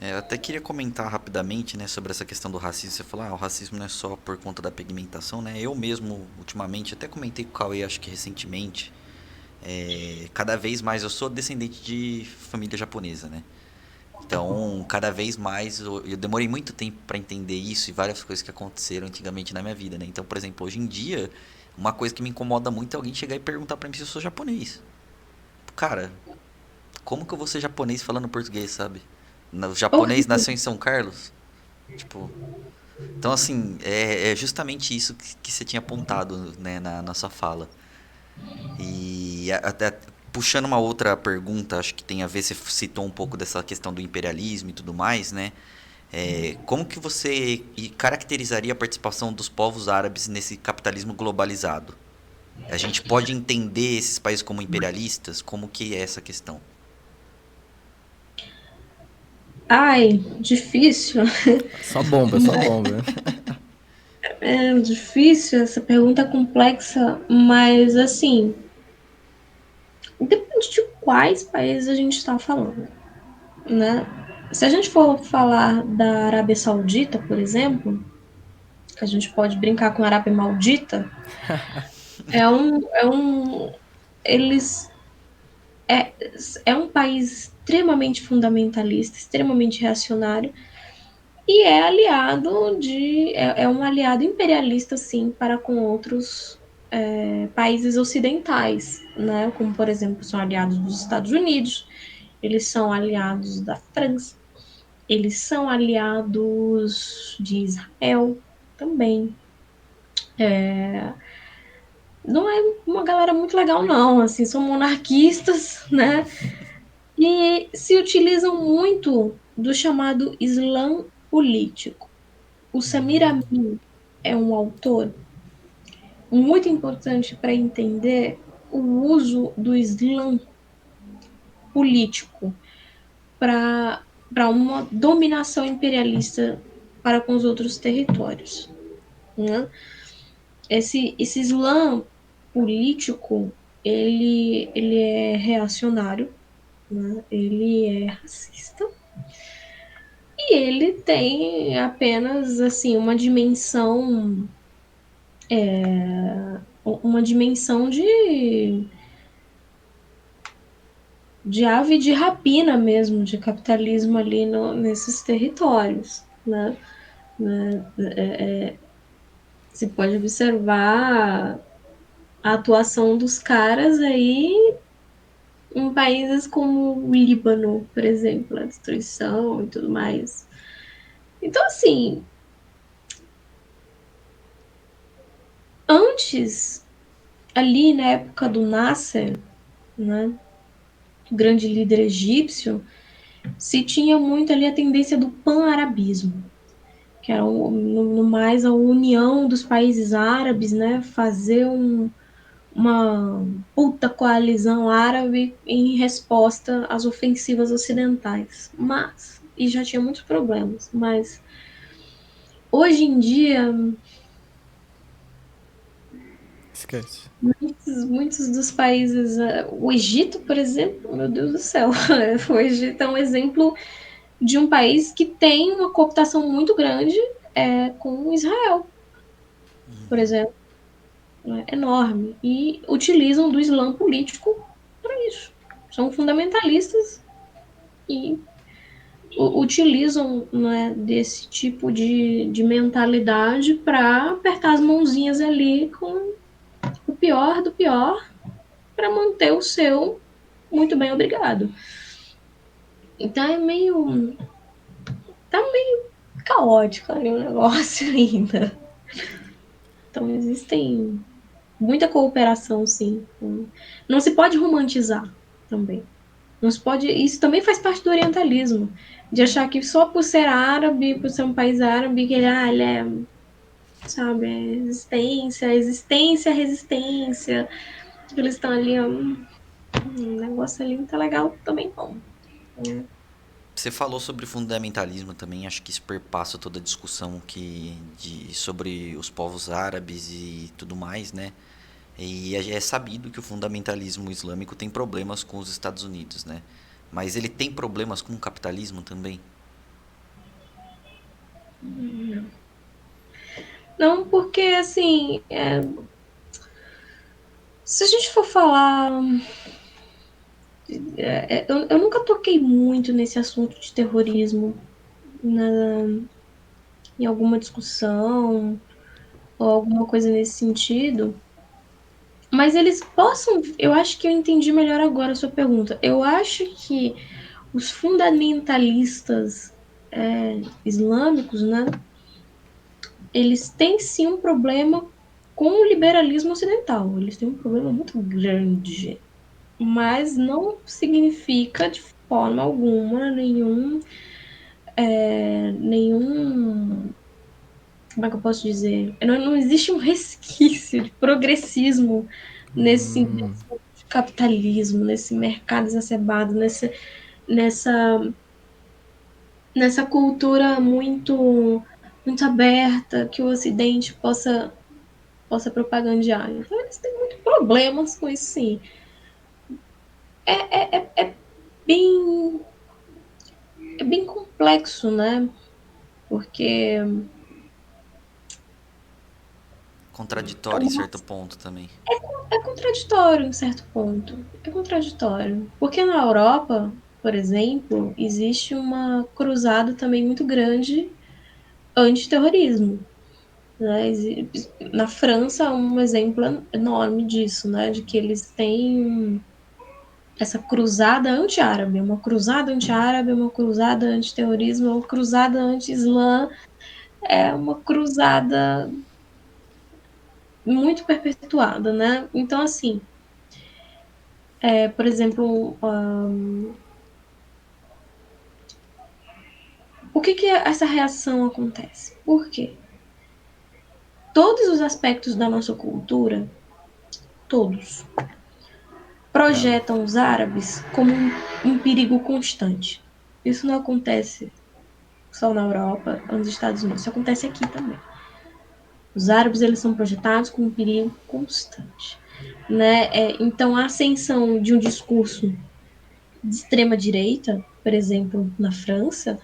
Eu até queria comentar rapidamente, né, sobre essa questão do racismo. Você falou, o racismo não é só por conta da pigmentação, né? Eu mesmo, ultimamente, até comentei com o Cauê, acho que recentemente, cada vez mais eu sou descendente de família japonesa, né? Então, cada vez mais eu demorei muito tempo para entender isso e várias coisas que aconteceram antigamente na minha vida, né? Então, por exemplo, hoje em dia, uma coisa que me incomoda muito é alguém chegar e perguntar para mim se eu sou japonês. Cara, como que eu vou ser japonês falando português, sabe? O japonês Horrível. nasceu em São Carlos? Tipo, então assim, é justamente isso que você tinha apontado, né, na sua fala. E até puxando uma outra pergunta, acho que tem a ver, você citou um pouco dessa questão do imperialismo e tudo mais, né? Como que você caracterizaria a participação dos povos árabes nesse capitalismo globalizado? A gente pode entender esses países como imperialistas? Como que é essa questão? Ai, difícil. É só bomba. É difícil, essa pergunta é complexa, mas assim, depende de quais países a gente está falando, né? Se a gente for falar da Arábia Saudita, por exemplo, que a gente pode brincar com a Arábia Maldita, eles é, é um país extremamente fundamentalista, extremamente reacionário, e é aliado é um aliado imperialista, sim, para com outros países ocidentais, né? Como, por exemplo, são aliados dos Estados Unidos, eles são aliados da França, eles são aliados de Israel também. Não é uma galera muito legal, não, assim, são monarquistas, né? E se utilizam muito do chamado Islã político. O Samir Amin é um autor muito importante para entender o uso do Islã político para uma dominação imperialista para com os outros territórios. Né? Esse Islã político ele é reacionário, né? Ele é racista e ele tem apenas assim uma dimensão de ave de rapina mesmo, de capitalismo ali nesses territórios, né? Você pode observar a atuação dos caras aí em países como o Líbano, por exemplo, a destruição e tudo mais. Então, assim, antes, ali na época do Nasser, né, o grande líder egípcio, se tinha muito ali a tendência do pan-arabismo, que era no mais a união dos países árabes, né, fazer uma puta coalizão árabe em resposta às ofensivas ocidentais. E já tinha muitos problemas, mas hoje em dia, Esquece. muitos dos países, o Egito, por exemplo, meu Deus do céu, o Egito é um exemplo de um país que tem uma cooptação muito grande com Israel, por exemplo, né, enorme, e utilizam do Islã político para isso. São fundamentalistas e utilizam, né, desse tipo de mentalidade para apertar as mãozinhas ali com o pior do pior para manter o seu muito bem, obrigado. Então tá meio caótico ali o negócio ainda. Então existem muita cooperação, sim. Não se pode romantizar também. Não se pode. Isso também faz parte do orientalismo, de achar que só por ser árabe, por ser um país árabe, que ele é, sabe, resistência. Eles estão ali, um negócio ali não tá legal também, não. Você falou sobre fundamentalismo também, acho que isso perpassa toda a discussão sobre os povos árabes e tudo mais, né? E é sabido que o fundamentalismo islâmico tem problemas com os Estados Unidos, né? Mas ele tem problemas com o capitalismo também. Não, porque assim, se a gente for falar, eu nunca toquei muito nesse assunto de terrorismo em alguma discussão ou alguma coisa nesse sentido, mas eles possam. Eu acho que eu entendi melhor agora a sua pergunta. Eu acho que os fundamentalistas islâmicos, né, eles têm sim um problema com o liberalismo ocidental. Eles têm um problema muito grande, mas não significa de forma alguma nenhum, como é que eu posso dizer? Não existe um resquício de progressismo Hum, nesse capitalismo, nesse mercado exacerbado, nessa, nessa cultura muito aberta que o Ocidente possa propagandear. Então eles têm muitos problemas com isso, sim. É bem, é bem complexo, né? Porque Contraditório em certo ponto também. é contraditório em certo ponto. É contraditório. Porque na Europa, por exemplo, existe uma cruzada também muito grande antiterrorismo. Né? Na França, um exemplo enorme disso, né? De que eles têm essa cruzada anti-árabe, uma cruzada anti-árabe, uma cruzada anti-terrorismo, uma cruzada anti-islã, é uma cruzada muito perpetuada, né? Então, assim, por exemplo, por que essa reação acontece? Por quê? Todos os aspectos da nossa cultura, todos, tá. projetam os árabes como um perigo constante. Isso não acontece só na Europa ou nos Estados Unidos, isso acontece aqui também. Os árabes eles são projetados como um perigo constante, né? Então a ascensão de um discurso de extrema direita, por exemplo, na França,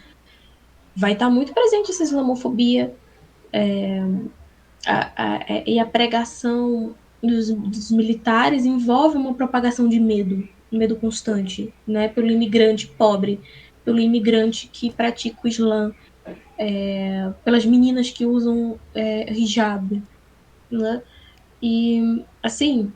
vai estar muito presente essa islamofobia, e a pregação dos militares envolve uma propagação de medo constante, né? Pelo imigrante pobre, pelo imigrante que pratica o Islã, pelas meninas que usam hijab, né? E assim,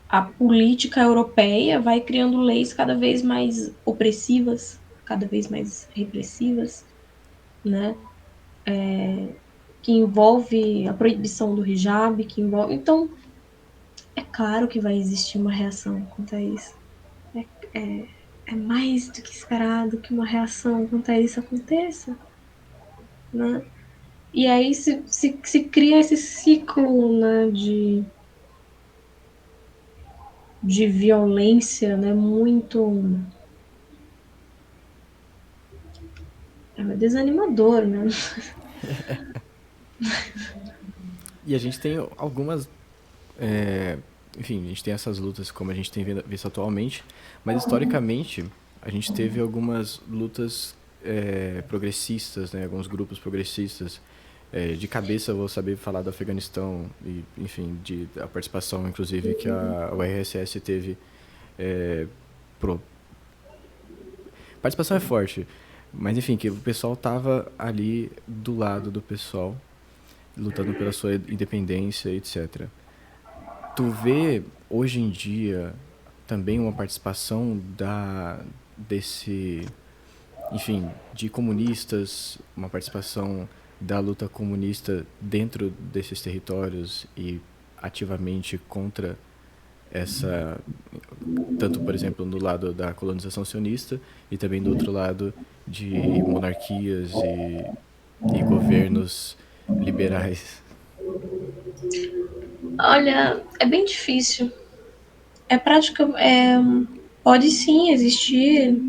a política europeia vai criando leis cada vez mais opressivas, cada vez mais repressivas, né? Que envolve a proibição do hijab, que envolve. Então, é claro que vai existir uma reação quanto a isso. É mais do que esperado que uma reação quanto a isso aconteça, né? E aí se cria esse ciclo, né, de violência, né, muito desanimador, né? E a gente tem algumas. é, Enfim, a gente tem essas lutas como a gente tem visto atualmente, mas historicamente a gente teve algumas lutas progressistas, né, alguns grupos progressistas. De cabeça eu vou saber falar do Afeganistão e, enfim, a participação, inclusive, que a URSS teve. É, pro... Participação é forte, mas enfim, que o pessoal tava ali do lado do pessoal, lutando pela sua independência, etc. Tu vê hoje em dia também uma participação desse, enfim, de comunistas, uma participação da luta comunista dentro desses territórios e ativamente contra essa, tanto por exemplo no lado da colonização sionista e também do outro lado de monarquias e governos liberais. Olha, é bem difícil. É prática. Pode sim existir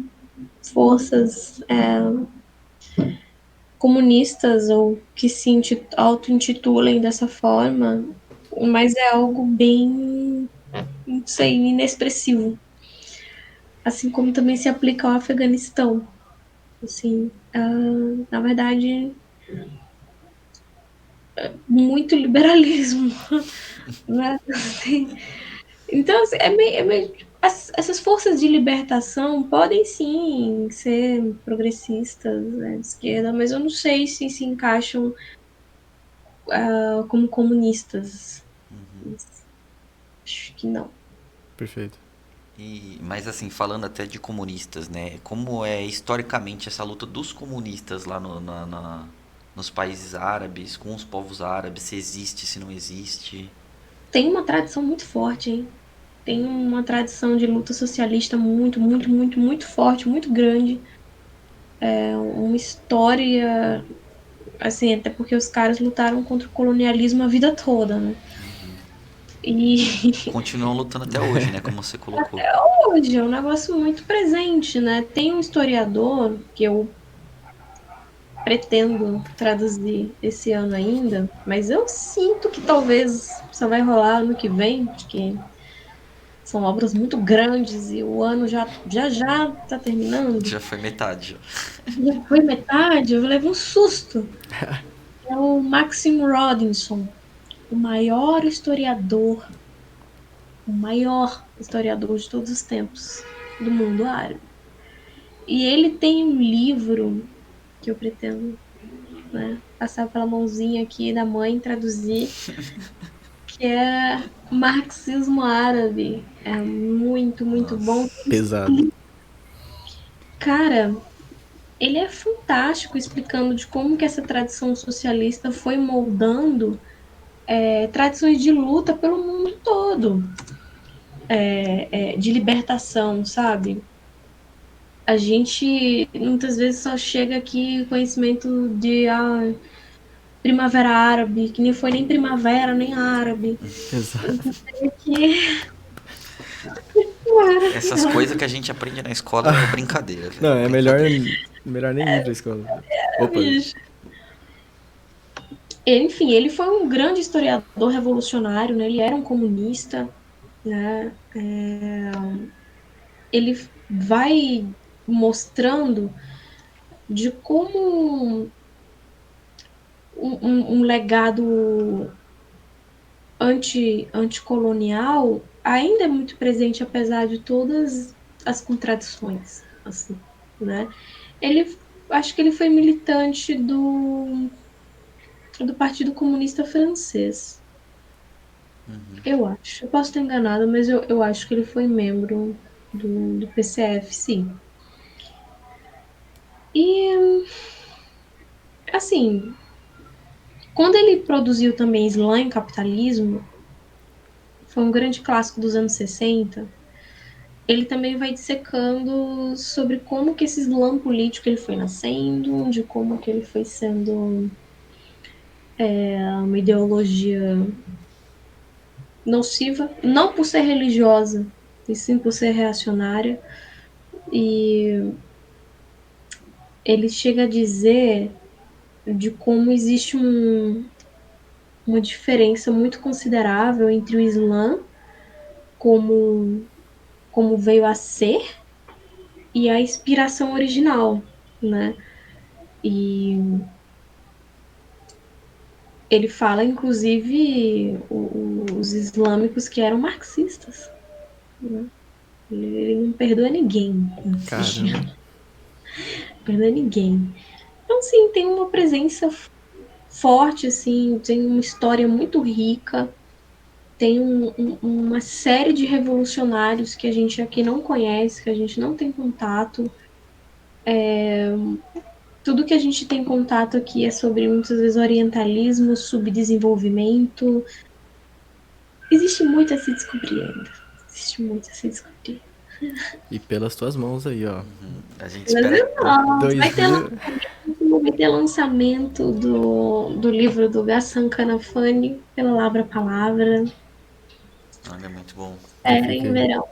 forças comunistas ou que se auto-intitulem dessa forma, mas é algo bem, não sei, inexpressivo. Assim como também se aplica ao Afeganistão. Assim, na verdade, muito liberalismo, né? Então, assim, essas forças de libertação podem sim ser progressistas, né, de esquerda, mas eu não sei se encaixam como comunistas. Acho que não. Perfeito. Mas assim, falando até de comunistas, né? Como é historicamente essa luta dos comunistas lá nos países árabes, com os povos árabes, se existe, se não existe. Tem uma tradição muito forte, hein? Tem uma tradição de luta socialista muito, muito, muito, muito forte, muito grande. É uma história, assim, até porque os caras lutaram contra o colonialismo a vida toda, né? E Continuam lutando até hoje, né? Como você colocou. hoje é um negócio muito presente, né? Tem um historiador que eu pretendo traduzir esse ano ainda, mas eu sinto que talvez só vai rolar ano que vem, porque são obras muito grandes e o ano já tá terminando. Já foi metade. Já foi metade, eu levei um susto. É o Maxim Rodinson, o maior historiador de todos os tempos do mundo árabe. E ele tem um livro que eu pretendo, né, passar pela mãozinha aqui da mãe, traduzir, que é Marxismo Árabe. É muito, muito bom. Nossa. Pesado. Cara, ele é fantástico explicando de como que essa tradição socialista foi moldando tradições de luta pelo mundo todo, de libertação, sabe? A gente muitas vezes só chega aqui conhecimento de primavera árabe, que nem foi nem primavera, nem árabe. Exato. Que Essas coisas que a gente aprende na escola é brincadeira, velho. Não, É é brincadeira. melhor nem ir pra escola. Opa, bicho. Enfim, ele foi um grande historiador revolucionário, né? Ele era um comunista, né? Ele vai mostrando de como um legado anticolonial ainda é muito presente, apesar de todas as contradições, assim, né? Ele, acho que ele foi militante do Partido Comunista Francês, eu acho. Eu posso estar enganada, mas eu acho que ele foi membro do PCF, sim. E, assim, quando ele produziu também Islã e Capitalismo, foi um grande clássico dos anos 60. Ele também vai dissecando sobre como que esse Islã político ele foi nascendo, de como que ele foi sendo uma ideologia nociva, não por ser religiosa, e sim por ser reacionária. E ele chega a dizer de como existe uma diferença muito considerável entre o Islã como, como veio a ser e a inspiração original, né? E ele fala, inclusive, os islâmicos que eram marxistas, né? Ele não perdoa ninguém, assim, caramba. não perdoa ninguém. Então, sim, tem uma presença forte, assim, tem uma história muito rica, tem uma série de revolucionários que a gente aqui não conhece, que a gente não tem contato. Tudo que a gente tem contato aqui é sobre, muitas vezes, orientalismo, subdesenvolvimento. Existe muito a se descobrir ainda. Existe muito a se descobrir. E pelas tuas mãos aí, ó. A gente Mas espera. não, Dois mil. vai ter lançamento do livro do Ghassan Kanafani, pela Palavra. Olha, muito bom. Já Era fica em aí. verão.